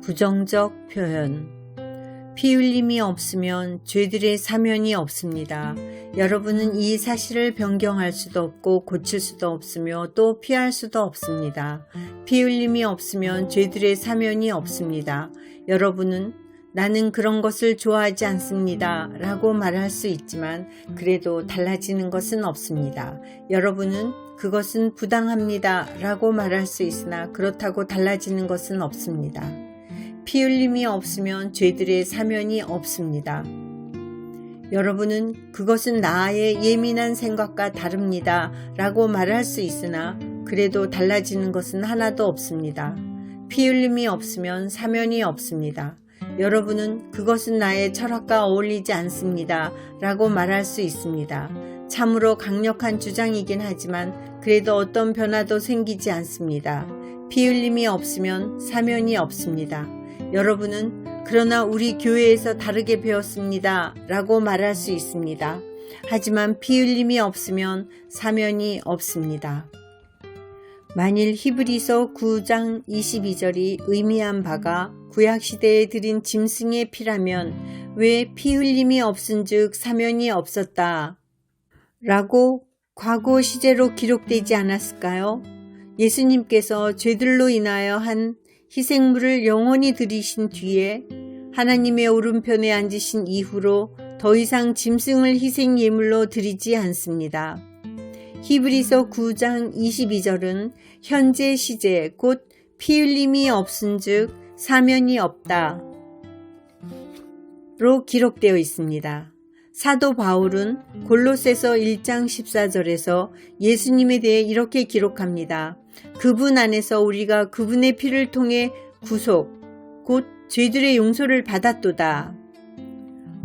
부정적 표현. 피 흘림이 없으면 죄들의 사면이 없습니다. 여러분은 이 사실을 변경할 수도 없고 고칠 수도 없으며 또 피할 수도 없습니다. 피 흘림이 없으면 죄들의 사면이 없습니다. 여러분은 나는 그런 것을 좋아하지 않습니다 라고 말할 수 있지만 그래도 달라지는 것은 없습니다. 여러분은 그것은 부당합니다 라고 말할 수 있으나 그렇다고 달라지는 것은 없습니다. 피 흘림이 없으면 죄들의 사면이 없습니다. 여러분은 그것은 나의 예민한 생각과 다릅니다 라고 말할 수 있으나 그래도 달라지는 것은 하나도 없습니다. 피 흘림이 없으면 사면이 없습니다. 여러분은 그것은 나의 철학과 어울리지 않습니다 라고 말할 수 있습니다. 참으로 강력한 주장이긴 하지만 그래도 어떤 변화도 생기지 않습니다. 피 흘림이 없으면 사면이 없습니다. 여러분은 그러나 우리 교회에서 다르게 배웠습니다 라고 말할 수 있습니다. 하지만 피 흘림이 없으면 사면이 없습니다. 만일 히브리서 9장 22절이 의미한 바가 구약시대에 드린 짐승의 피라면 왜 피 흘림이 없은즉 사면이 없었다 라고 과거 시제로 기록되지 않았을까요? 예수님께서 죄들로 인하여 한 희생물을 영원히 드리신 뒤에 하나님의 오른편에 앉으신 이후로 더 이상 짐승을 희생 예물로 드리지 않습니다. 히브리서 9장 22절은 현재 시제 곧 피 흘림이 없은즉 사면이 없다 로 기록되어 있습니다. 사도 바울은 골로새서 1장 14절에서 예수님에 대해 이렇게 기록합니다. 그분 안에서 우리가 그분의 피를 통해 구속, 곧 죄들의 용서를 받았도다.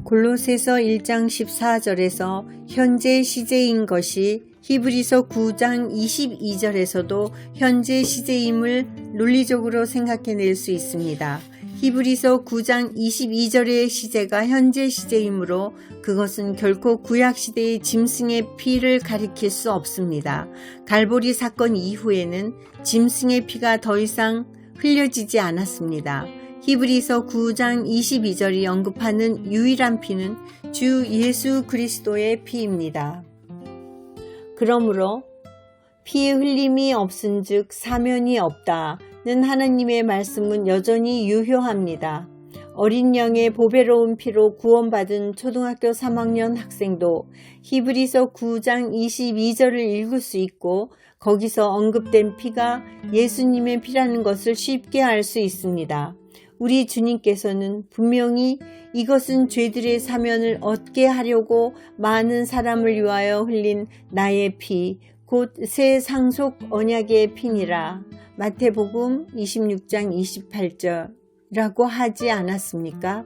골로새서 1장 14절에서 현재 시제인 것이 히브리서 9장 22절에서도 현재 시제임을 논리적으로 생각해낼 수 있습니다. 히브리서 9장 22절의 시제가 현재 시제이므로 그것은 결코 구약시대의 짐승의 피를 가리킬 수 없습니다. 갈보리 사건 이후에는 짐승의 피가 더 이상 흘려지지 않았습니다. 히브리서 9장 22절이 언급하는 유일한 피는 주 예수 그리스도의 피입니다. 그러므로 피의 흘림이 없은즉 사면이 없다는 하나님의 말씀은 여전히 유효합니다. 어린 양의 보배로운 피로 구원받은 초등학교 3학년 학생도 히브리서 9장 22절을 읽을 수 있고 거기서 언급된 피가 예수님의 피라는 것을 쉽게 알 수 있습니다. 우리 주님께서는 분명히 이것은 죄들의 사면을 얻게 하려고 많은 사람을 위하여 흘린 나의 피, 곧 새 상속 언약의 피니라. 마태복음 26장 28절이라고 하지 않았습니까?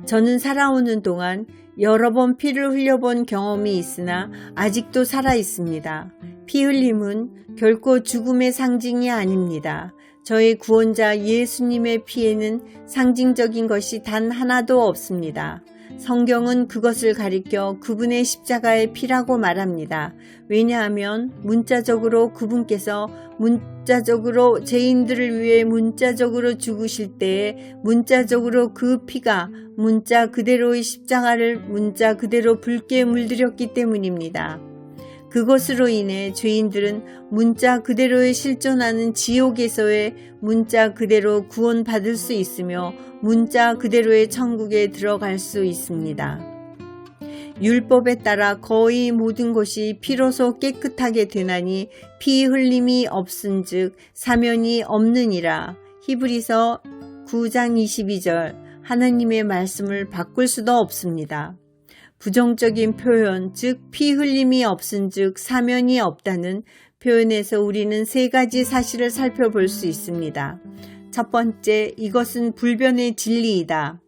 저는 살아오는 동안 여러 번 피를 흘려본 경험이 있으나 아직도 살아 있습니다. 피 흘림은 결코 죽음의 상징이 아닙니다. 저의 구원자 예수님의 피에는 상징적인 것이 단 하나도 없습니다. 성경은 그것을 가리켜 그분의 십자가의 피라고 말합니다. 왜냐하면 문자적으로 그분께서 문자적으로 죄인들을 위해 문자적으로 죽으실 때에 문자적으로 그 피가 문자 그대로의 십자가를 문자 그대로 붉게 물들였기 때문입니다. 그것으로 인해 죄인들은 문자 그대로에 실존하는 지옥에서의 문자 그대로 구원받을 수 있으며 문자 그대로의 천국에 들어갈 수 있습니다. 율법에 따라 거의 모든 것이 피로서 깨끗하게 되나니 피 흘림이 없은즉 사면이 없느니라. 히브리서 9장 22절 하나님의 말씀을 바꿀 수도 없습니다. 부정적인 표현, 즉 피 흘림이 없은즉 사면이 없다는 표현에서 우리는 세 가지 사실을 살펴볼 수 있습니다. 첫 번째, 이것은 불변의 진리이다.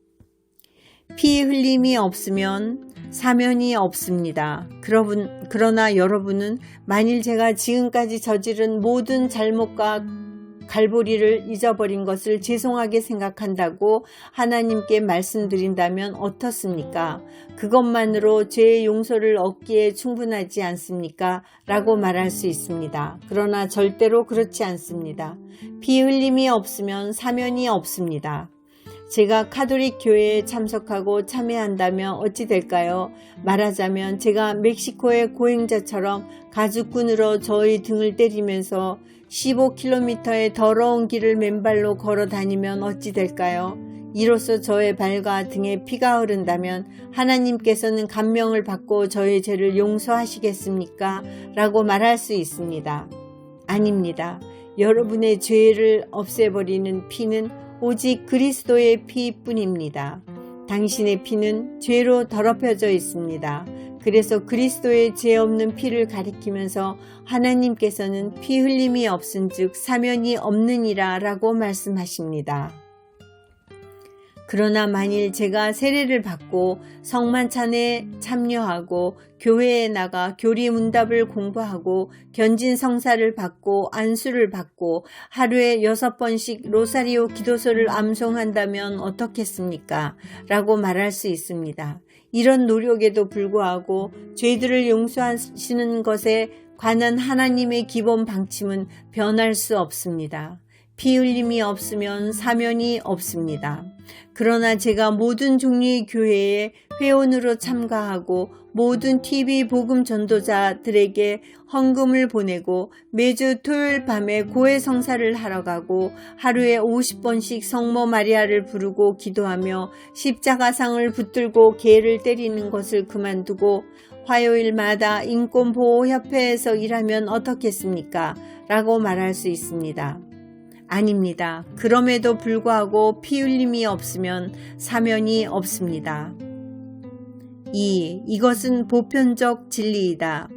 피 흘림이 없으면 사면이 없습니다. 그러나 여러분은 만일 제가 지금까지 저지른 모든 잘못과 갈보리를 잊어버린 것을 죄송하게 생각한다고 하나님께 말씀드린다면 어떻습니까? 그것만으로 죄의 용서를 얻기에 충분하지 않습니까? 라고 말할 수 있습니다. 그러나 절대로 그렇지 않습니다. 피 흘림이 없으면 사면이 없습니다. 제가 카톨릭 교회에 참석하고 참여한다면 어찌 될까요? 말하자면 제가 멕시코의 고행자처럼 가죽끈으로 저의 등을 때리면서 15km의 더러운 길을 맨발로 걸어 다니면 어찌 될까요? 이로써 저의 발과 등에 피가 흐른다면 하나님께서는 감명을 받고 저의 죄를 용서하시겠습니까? 라고 말할 수 있습니다. 아닙니다. 여러분의 죄를 없애버리는 피는 오직 그리스도의 피뿐입니다. 당신의 피는 죄로 더럽혀져 있습니다. 그래서 그리스도의 죄 없는 피를 가리키면서 하나님께서는 피 흘림이 없은즉 사면이 없느니라 라고 말씀하십니다. 그러나 만일 제가 세례를 받고 성만찬에 참여하고 교회에 나가 교리문답을 공부하고 견진성사를 받고 안수를 받고 하루에 6번씩 로사리오 기도서를 암송한다면 어떻겠습니까? 라고 말할 수 있습니다. 이런 노력에도 불구하고 죄들을 용서하시는 것에 관한 하나님의 기본 방침은 변할 수 없습니다. 피 흘림이 없으면 사면이 없습니다. 그러나 제가 모든 종류의 교회에 회원으로 참가하고 모든 TV 복음 전도자들에게 헌금을 보내고 매주 토요일 밤에 고해 성사를 하러 가고 하루에 50번씩 성모 마리아를 부르고 기도하며 십자가상을 붙들고 개를 때리는 것을 그만두고 화요일마다 인권보호협회에서 일하면 어떻겠습니까? 라고 말할 수 있습니다. 아닙니다. 그럼에도 불구하고 피 흘림이 없으면 사면이 없습니다. 2. 이것은 보편적 진리이다.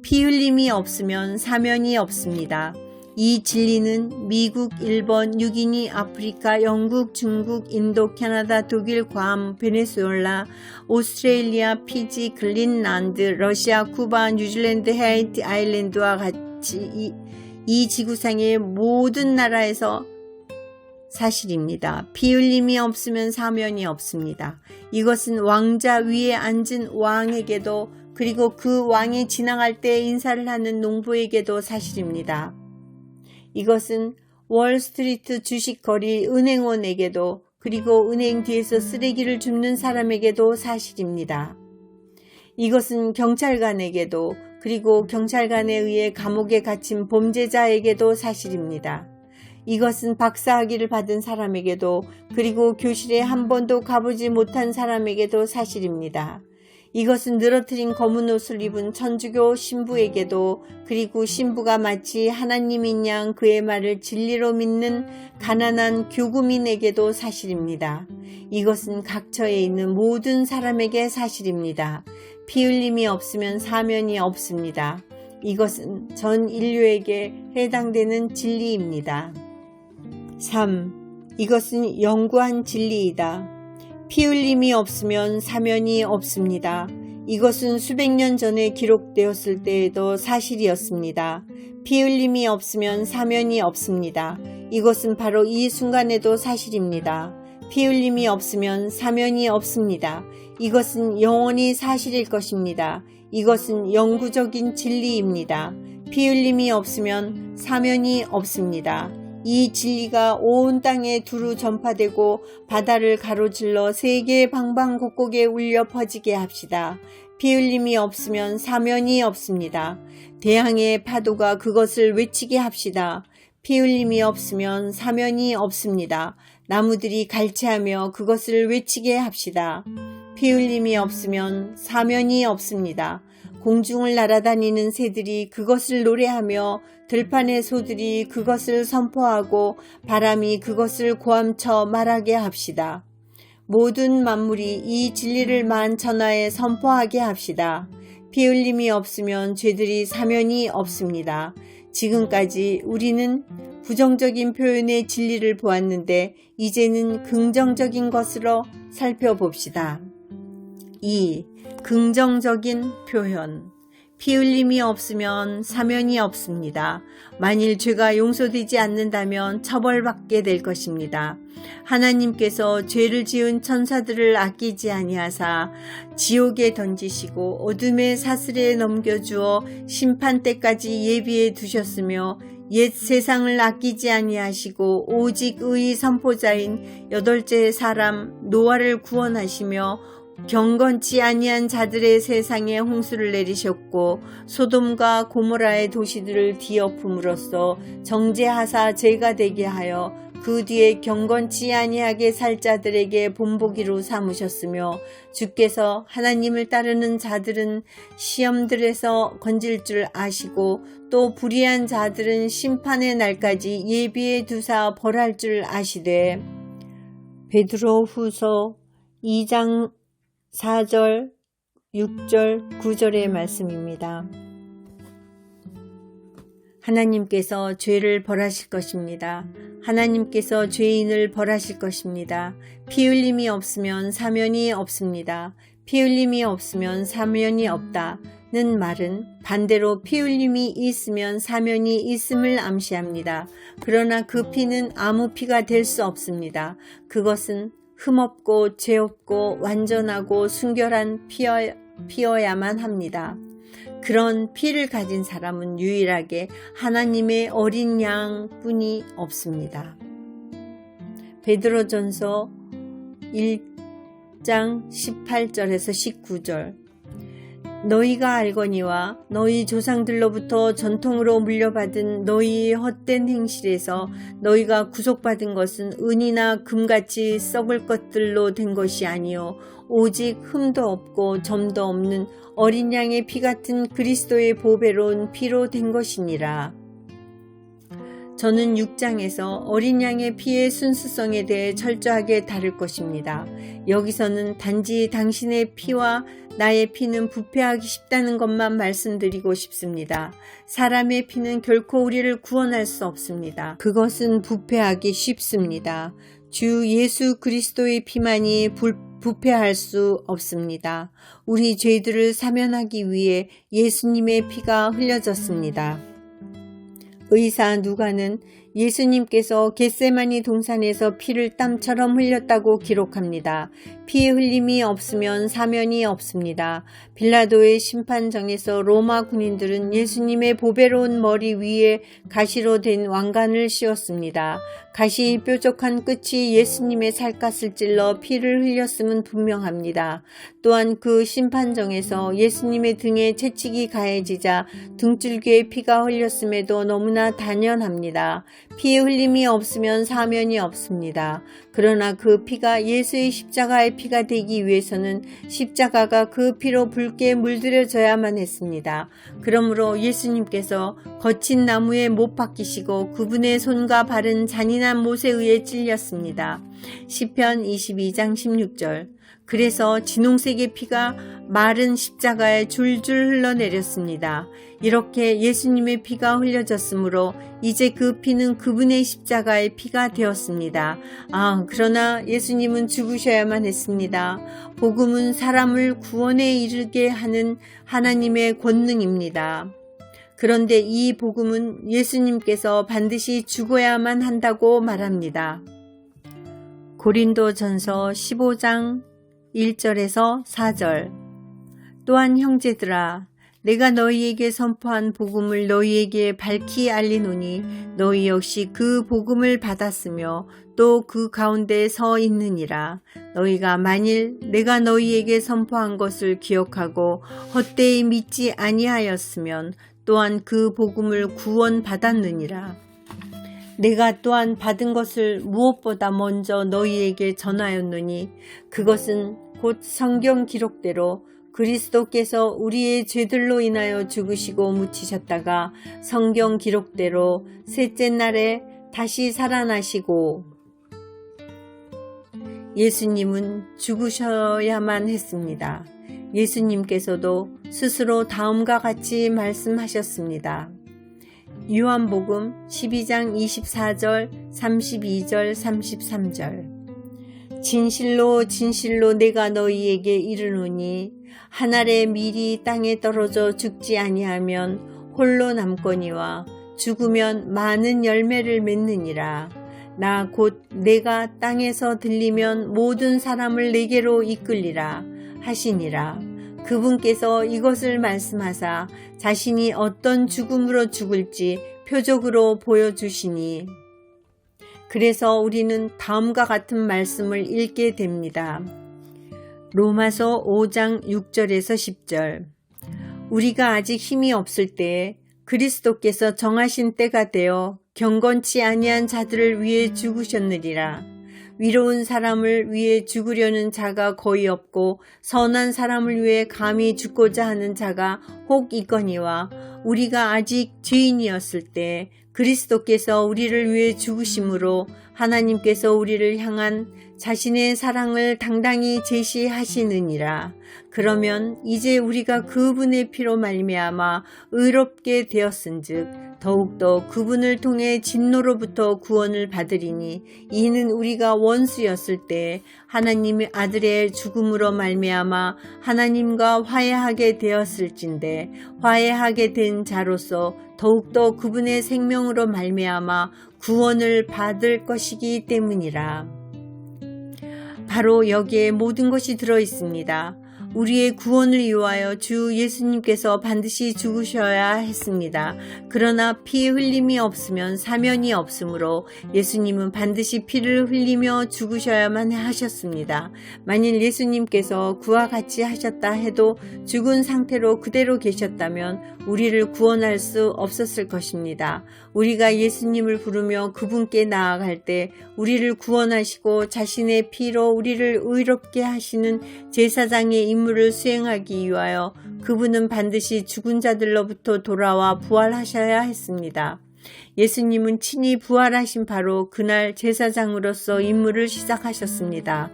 피 흘림이 없으면 사면이 없습니다. 이 진리는 미국, 일본, 유기니, 아프리카, 영국, 중국, 인도, 캐나다, 독일, 괌, 베네수엘라, 오스트레일리아, 피지, 그린란드, 러시아, 쿠바, 뉴질랜드, 하이티 아일랜드와 같이 이 지구상의 모든 나라에서 사실입니다. 피 흘림이 없으면 사면이 없습니다. 이것은 왕자 위에 앉은 왕에게도 그리고 그 왕이 지나갈 때 인사를 하는 농부에게도 사실입니다. 이것은 월스트리트 주식거리 은행원에게도 그리고 은행 뒤에서 쓰레기를 줍는 사람에게도 사실입니다. 이것은 경찰관에게도 그리고 경찰관에 의해 감옥에 갇힌 범죄자에게도 사실입니다. 이것은 박사학위를 받은 사람에게도 그리고 교실에 한 번도 가보지 못한 사람에게도 사실입니다. 이것은 늘어뜨린 검은 옷을 입은 천주교 신부에게도 그리고 신부가 마치 하나님인 양 그의 말을 진리로 믿는 가난한 교구민에게도 사실입니다. 이것은 각처에 있는 모든 사람에게 사실입니다. 피 흘림이 없으면 사면이 없습니다. 이것은 전 인류에게 해당되는 진리입니다. 3. 이것은 영구한 진리이다. 피 흘림이 없으면 사면이 없습니다. 이것은 수백 년 전에 기록되었을 때에도 사실이었습니다. 피 흘림이 없으면 사면이 없습니다. 이것은 바로 이 순간에도 사실입니다. 피 흘림이 없으면 사면이 없습니다. 이것은 영원히 사실일 것입니다. 이것은 영구적인 진리입니다. 피 흘림이 없으면 사면이 없습니다. 이 진리가 온 땅에 두루 전파되고 바다를 가로질러 세계 방방곡곡에 울려 퍼지게 합시다. 피 흘림이 없으면 사면이 없습니다. 대양의 파도가 그것을 외치게 합시다. 피 흘림이 없으면 사면이 없습니다. 나무들이 갈채하며 그것을 외치게 합시다. 피 흘림이 없으면 사면이 없습니다. 공중을 날아다니는 새들이 그것을 노래하며 들판의 소들이 그것을 선포하고 바람이 그것을 고함쳐 말하게 합시다. 모든 만물이 이 진리를 만천하에 선포하게 합시다. 피 흘림이 없으면 죄들이 사면이 없습니다. 지금까지 우리는 부정적인 표현의 진리를 보았는데 이제는 긍정적인 것으로 살펴봅시다. 2. 긍정적인 표현. 피 흘림이 없으면 사면이 없습니다. 만일 죄가 용서되지 않는다면 처벌받게 될 것입니다. 하나님께서 죄를 지은 천사들을 아끼지 아니하사 지옥에 던지시고 어둠의 사슬에 넘겨주어 심판 때까지 예비해 두셨으며 옛 세상을 아끼지 아니하시고 오직 의의 선포자인 여덟째 사람 노아를 구원하시며 경건치 아니한 자들의 세상에 홍수를 내리셨고 소돔과 고모라의 도시들을 뒤엎음으로써 정죄하사 죄가 되게 하여 그 뒤에 경건치 아니하게 살 자들에게 본보기로 삼으셨으며 주께서 하나님을 따르는 자들은 시험들에서 건질 줄 아시고 또 불의한 자들은 심판의 날까지 예비해 두사 벌할 줄 아시되. 베드로후서 2장 4절, 6절, 9절의 말씀입니다. 하나님께서 죄를 벌하실 것입니다. 하나님께서 죄인을 벌하실 것입니다. 피 흘림이 없으면 사면이 없습니다. 피 흘림이 없으면 사면이 없다는 말은 반대로 피 흘림이 있으면 사면이 있음을 암시합니다. 그러나 그 피는 아무 피가 될 수 없습니다. 그것은 흠없고 죄없고 완전하고 순결한 피여야만 합니다. 그런 피를 가진 사람은 유일하게 하나님의 어린 양뿐이 없습니다. 베드로전서 1장 18절에서 19절. 너희가 알거니와 너희 조상들로부터 전통으로 물려받은 너희의 헛된 행실에서 너희가 구속받은 것은 은이나 금같이 썩을 것들로 된 것이 아니요 오직 흠도 없고 점도 없는 어린 양의 피 같은 그리스도의 보배로운 피로 된 것이니라. 저는 6장에서 어린 양의 피의 순수성에 대해 철저하게 다룰 것입니다. 여기서는 단지 당신의 피와 나의 피는 부패하기 쉽다는 것만 말씀드리고 싶습니다. 사람의 피는 결코 우리를 구원할 수 없습니다. 그것은 부패하기 쉽습니다. 주 예수 그리스도의 피만이 부패할 수 없습니다. 우리 죄들을 사면하기 위해 예수님의 피가 흘려졌습니다. 의사 누가는 예수님께서 겟세마니 동산에서 피를 땀처럼 흘렸다고 기록합니다. 피의 흘림이 없으면 사면이 없습니다. 빌라도의 심판정에서 로마 군인들은 예수님의 보배로운 머리 위에 가시로 된 왕관을 씌웠습니다. 가시 뾰족한 끝이 예수님의 살갗을 찔러 피를 흘렸음은 분명합니다. 또한 그 심판정에서 예수님의 등에 채찍이 가해지자 등줄기에 피가 흘렸음에도 너무나 당연합니다. 피의 흘림이 없으면 사면이 없습니다. 그러나 그 피가 예수의 십자가의 피가 되기 위해서는 십자가가 그 피로 붉게 물들여져야만 했습니다. 그러므로 예수님께서 거친 나무에 못 박히시고 그분의 손과 발은 잔인한 못에 의해 찔렸습니다. 시편 22장 16절. 그래서 진홍색의 피가 마른 십자가에 줄줄 흘러내렸습니다. 이렇게 예수님의 피가 흘려졌으므로 이제 그 피는 그분의 십자가의 피가 되었습니다. 그러나 예수님은 죽으셔야만 했습니다. 복음은 사람을 구원에 이르게 하는 하나님의 권능입니다. 그런데 이 복음은 예수님께서 반드시 죽어야만 한다고 말합니다. 고린도전서 15장 1절에서 4절. 또한 형제들아, 내가 너희에게 선포한 복음을 너희에게 밝히 알리노니 너희 역시 그 복음을 받았으며 또 그 가운데 서 있느니라. 너희가 만일 내가 너희에게 선포한 것을 기억하고 헛되이 믿지 아니하였으면 또한 그 복음을 구원받았느니라. 내가 또한 받은 것을 무엇보다 먼저 너희에게 전하였노니 그것은 곧 성경 기록대로 그리스도께서 우리의 죄들로 인하여 죽으시고 묻히셨다가 성경 기록대로 셋째 날에 다시 살아나시고. 예수님은 죽으셔야만 했습니다. 예수님께서도 스스로 다음과 같이 말씀하셨습니다. 요한복음 12장 24절, 32절, 33절. 진실로 진실로 내가 너희에게 이르노니 한 알의 밀이 땅에 떨어져 죽지 아니하면 홀로 남거니와 죽으면 많은 열매를 맺느니라. 나 곧 내가 땅에서 들리면 모든 사람을 내게로 이끌리라 하시니라. 그분께서 이것을 말씀하사 자신이 어떤 죽음으로 죽을지 표적으로 보여주시니 그래서 우리는 다음과 같은 말씀을 읽게 됩니다. 로마서 5장 6절에서 10절. 우리가 아직 힘이 없을 때에 그리스도께서 정하신 때가 되어 경건치 아니한 자들을 위해 죽으셨느니라. 위로운 사람을 위해 죽으려는 자가 거의 없고 선한 사람을 위해 감히 죽고자 하는 자가 혹 있거니와 우리가 아직 죄인이었을 때 그리스도께서 우리를 위해 죽으심으로 하나님께서 우리를 향한 자신의 사랑을 당당히 제시하시느니라. 그러면 이제 우리가 그분의 피로 말미암아 의롭게 되었은즉 더욱더 그분을 통해 진노로부터 구원을 받으리니 이는 우리가 원수였을 때 하나님의 아들의 죽음으로 말미암아 하나님과 화해하게 되었을진데 화해하게 된 자로서 더욱더 그분의 생명으로 말미암아 구원을 받을 것이기 때문이라. 바로 여기에 모든 것이 들어 있습니다. 우리의 구원을 위하여 주 예수님께서 반드시 죽으셔야 했습니다. 그러나 피 흘림이 없으면 사면이 없으므로 예수님은 반드시 피를 흘리며 죽으셔야만 하셨습니다. 만일 예수님께서 그와 같이 하셨다 해도 죽은 상태로 그대로 계셨다면 우리를 구원할 수 없었을 것입니다. 우리가 예수님을 부르며 그분께 나아갈 때 우리를 구원하시고 자신의 피로 우리를 의롭게 하시는 제사장의 임무를 수행하기 위하여 그분은 반드시 죽은 자들로부터 돌아와 부활하셔야 했습니다. 예수님은 친히 부활하신 바로 그날 제사장으로서 임무를 시작하셨습니다.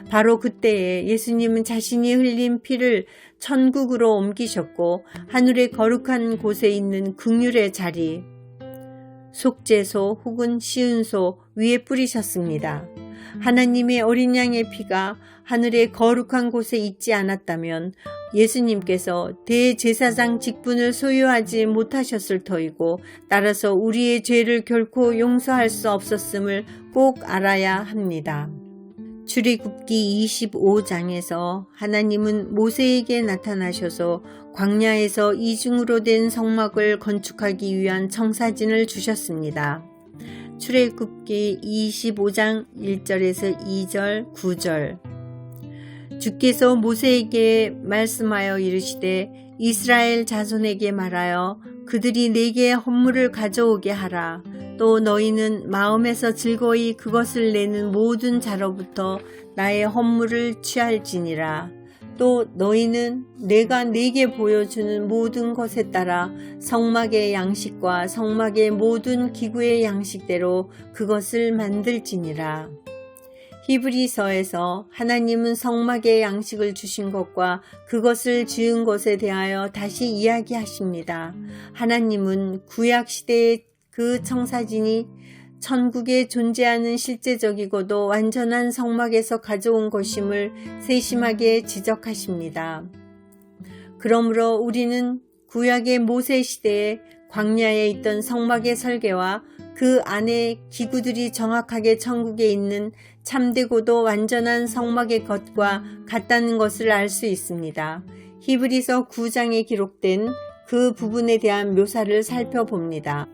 바로 그때에 예수님은 자신이 흘린 피를 천국으로 옮기셨고 하늘의 거룩한 곳에 있는 긍휼의 자리, 속죄소 혹은 시은소 위에 뿌리셨습니다. 하나님의 어린 양의 피가 하늘의 거룩한 곳에 있지 않았다면 예수님께서 대제사장 직분을 소유하지 못하셨을 터이고 따라서 우리의 죄를 결코 용서할 수 없었음을 꼭 알아야 합니다. 출애굽기 25장에서 하나님은 모세에게 나타나셔서 광야에서 이중으로 된 성막을 건축하기 위한 청사진을 주셨습니다. 출애굽기 25장 1절에서 2절, 9절. 주께서 모세에게 말씀하여 이르시되 이스라엘 자손에게 말하여 그들이 내게 헌물을 가져오게 하라. 또 너희는 마음에서 즐거이 그것을 내는 모든 자로부터 나의 헌물을 취할지니라. 또 너희는 내가 네게 보여주는 모든 것에 따라 성막의 양식과 성막의 모든 기구의 양식대로 그것을 만들지니라. 히브리서에서 하나님은 성막의 양식을 주신 것과 그것을 지은 것에 대하여 다시 이야기하십니다. 하나님은 구약시대의 그 청사진이 천국에 존재하는 실제적이고도 완전한 성막에서 가져온 것임을 세심하게 지적하십니다. 그러므로 우리는 구약의 모세 시대에 광야에 있던 성막의 설계와 그 안에 기구들이 정확하게 천국에 있는 참되고도 완전한 성막의 것과 같다는 것을 알 수 있습니다. 히브리서 9장에 기록된 그 부분에 대한 묘사를 살펴봅니다.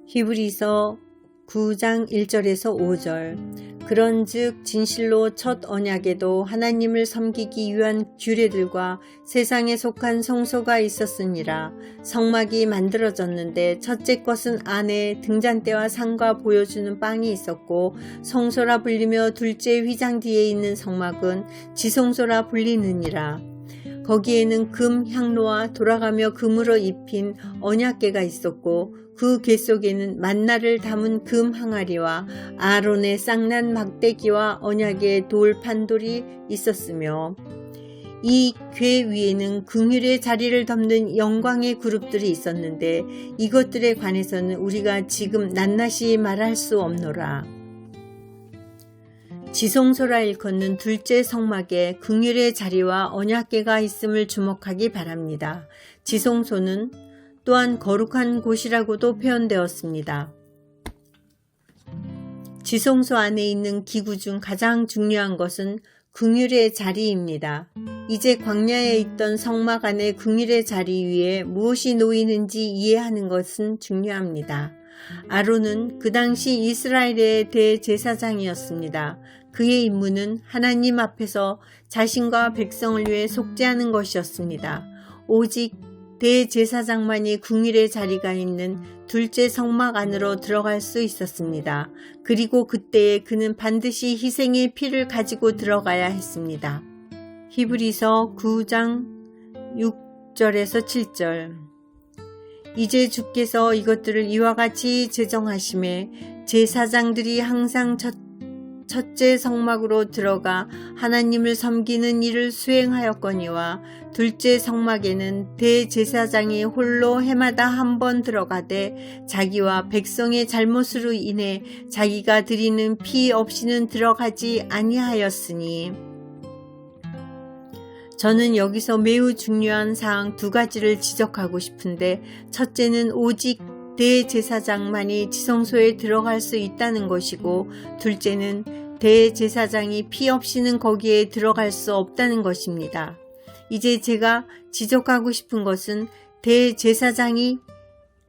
히브리서 9장 1절에서 5절. 그런즉 진실로 첫 언약에도 하나님을 섬기기 위한 규례들과 세상에 속한 성소가 있었으니라. 성막이 만들어졌는데 첫째 것은 안에 등잔대와 상과 보여주는 빵이 있었고 성소라 불리며 둘째 휘장 뒤에 있는 성막은 지성소라 불리느니라. 거기에는 금 향로와 돌아가며 금으로 입힌 언약궤가 있었고 그 궤 속에는 만나를 담은 금 항아리와 아론의 쌍난 막대기와 언약의 돌 판돌이 있었으며 이 궤 위에는 긍휼의 자리를 덮는 영광의 그룹들이 있었는데 이것들에 관해서는 우리가 지금 낱낱이 말할 수 없노라. 지성소라 일컫는 둘째 성막에 긍휼의 자리와 언약궤가 있음을 주목하기 바랍니다. 지성소는 또한 거룩한 곳이라고도 표현되었습니다. 지성소 안에 있는 기구 중 가장 중요한 것은 긍휼의 자리입니다. 이제 광야에 있던 성막 안의 긍휼의 자리 위에 무엇이 놓이는지 이해하는 것은 중요합니다. 아론은 그 당시 이스라엘의 대제사장이었습니다. 그의 임무는 하나님 앞에서 자신과 백성을 위해 속죄하는 것이었습니다. 오직 대제사장만이 긍휼의 자리가 있는 둘째 성막 안으로 들어갈 수 있었습니다. 그리고 그때에 그는 반드시 희생의 피를 가지고 들어가야 했습니다. 히브리서 9장 6절에서 7절. 이제 주께서 이것들을 이와 같이 제정하심에 제사장들이 항상 첫째 성막으로 들어가 하나님을 섬기는 일을 수행하였거니와 둘째 성막에는 대제사장이 홀로 해마다 한 번 들어가되 자기와 백성의 잘못으로 인해 자기가 드리는 피 없이는 들어가지 아니하였으니. 저는 여기서 매우 중요한 사항 두 가지를 지적하고 싶은데, 첫째는 오직 대제사장만이 지성소에 들어갈 수 있다는 것이고, 둘째는 대제사장이 피 없이는 거기에 들어갈 수 없다는 것입니다. 이제 제가 지적하고 싶은 것은 대제사장이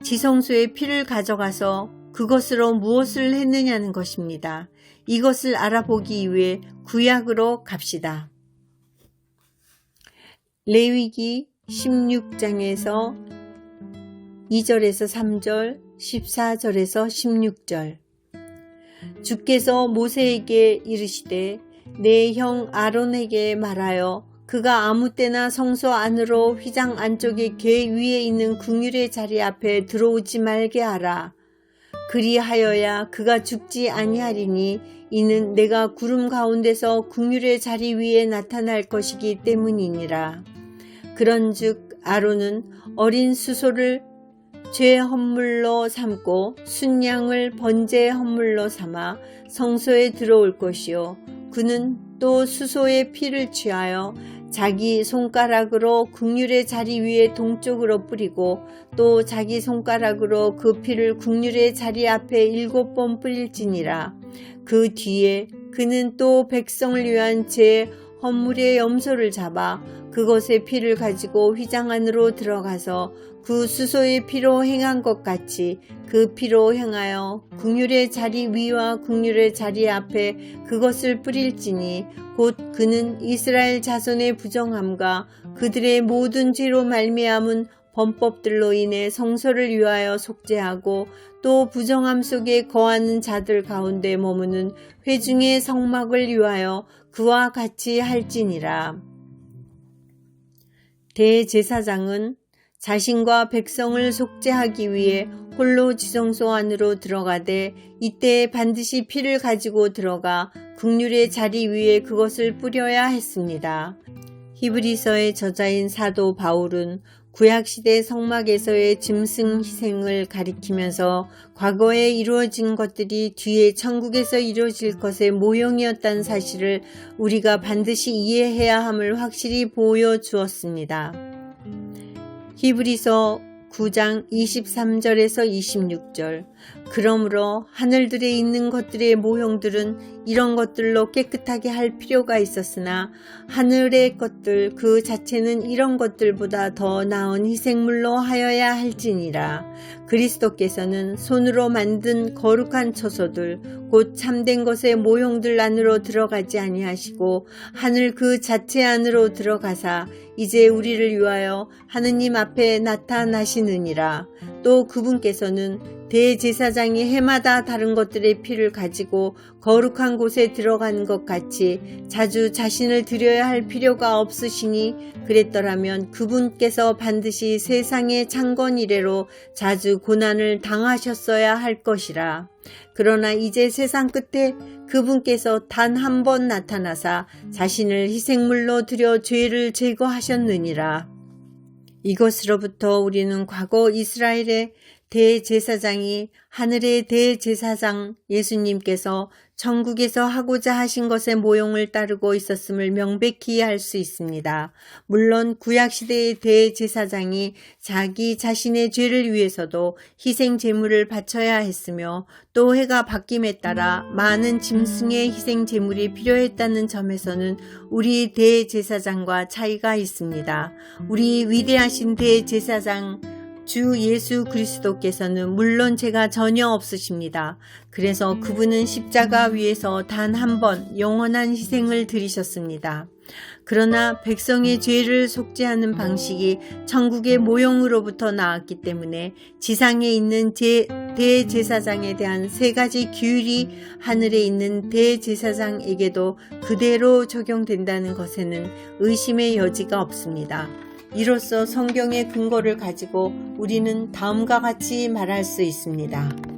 지성소에 피를 가져가서 그것으로 무엇을 했느냐는 것입니다. 이것을 알아보기 위해 구약으로 갑시다. 레위기 16장에서 2절에서 3절, 14절에서 16절. 주께서 모세에게 이르시되 내 형 아론에게 말하여 그가 아무 때나 성소 안으로 휘장 안쪽에 궤 위에 있는 긍휼의 자리 앞에 들어오지 말게 하라. 그리하여야 그가 죽지 아니하리니 이는 내가 구름 가운데서 긍휼의 자리 위에 나타날 것이기 때문이니라. 그런즉 아론은 어린 수소를 죄 헌물로 삼고 순양을 번제 헌물로 삼아 성소에 들어올 것이요 그는 또 수소의 피를 취하여 자기 손가락으로 긍휼의 자리 위에 동쪽으로 뿌리고 또 자기 손가락으로 그 피를 긍휼의 자리 앞에 7번 뿌릴지니라. 그 뒤에 그는 또 백성을 위한 제 헌물의 염소를 잡아 그것의 피를 가지고 휘장 안으로 들어가서 그 수소의 피로 행한 것 같이 그 피로 행하여 긍휼의 자리 위와 긍휼의 자리 앞에 그것을 뿌릴지니 곧 그는 이스라엘 자손의 부정함과 그들의 모든 죄로 말미암은 범법들로 인해 성소를 위하여 속죄하고 또 부정함 속에 거하는 자들 가운데 머무는 회중의 성막을 위하여 그와 같이 할지니라. 대제사장은 자신과 백성을 속죄하기 위해 홀로 지성소 안으로 들어가되 이때 반드시 피를 가지고 들어가 긍휼의 자리 위에 그것을 뿌려야 했습니다. 히브리서의 저자인 사도 바울은 구약시대 성막에서의 짐승 희생을 가리키면서 과거에 이루어진 것들이 뒤에 천국에서 이루어질 것의 모형이었다는 사실을 우리가 반드시 이해해야 함을 확실히 보여주었습니다. 히브리서 9장 23절에서 26절. 그러므로 하늘들에 있는 것들의 모형들은 이런 것들로 깨끗하게 할 필요가 있었으나 하늘의 것들 그 자체는 이런 것들보다 더 나은 희생물로 하여야 할지니라. 그리스도께서는 손으로 만든 거룩한 처소들 곧 참된 것의 모형들 안으로 들어가지 아니하시고 하늘 그 자체 안으로 들어가사 이제 우리를 위하여 하느님 앞에 나타나시느니라. 또 그분께서는 대제사장이 해마다 다른 것들의 피를 가지고 거룩한 곳에 들어가는 것 같이 자주 자신을 드려야 할 필요가 없으시니 그랬더라면 그분께서 반드시 세상의 창건 이래로 자주 고난을 당하셨어야 할 것이라. 그러나 이제 세상 끝에 그분께서 단 한 번 나타나사 자신을 희생물로 드려 죄를 제거하셨느니라. 이것으로부터 우리는 과거 이스라엘의 대제사장이 하늘의 대제사장 예수님께서 천국에서 하고자 하신 것의 모형을 따르고 있었음을 명백히 알 수 있습니다. 물론 구약시대의 대제사장이 자기 자신의 죄를 위해서도 희생 제물을 바쳐야 했으며 또 해가 바뀜에 따라 많은 짐승의 희생 제물이 필요했다는 점에서는 우리 대제사장과 차이가 있습니다. 우리 위대하신 대제사장 주 예수 그리스도께서는 물론 죄가 전혀 없으십니다. 그래서 그분은 십자가 위에서 단 한 번 영원한 희생을 드리셨습니다. 그러나 백성의 죄를 속죄하는 방식이 천국의 모형으로부터 나왔기 때문에 지상에 있는 대제사장에 대한 세 가지 규율이 하늘에 있는 대제사장에게도 그대로 적용된다는 것에는 의심의 여지가 없습니다. 이로써 성경의 근거를 가지고 우리는 다음과 같이 말할 수 있습니다.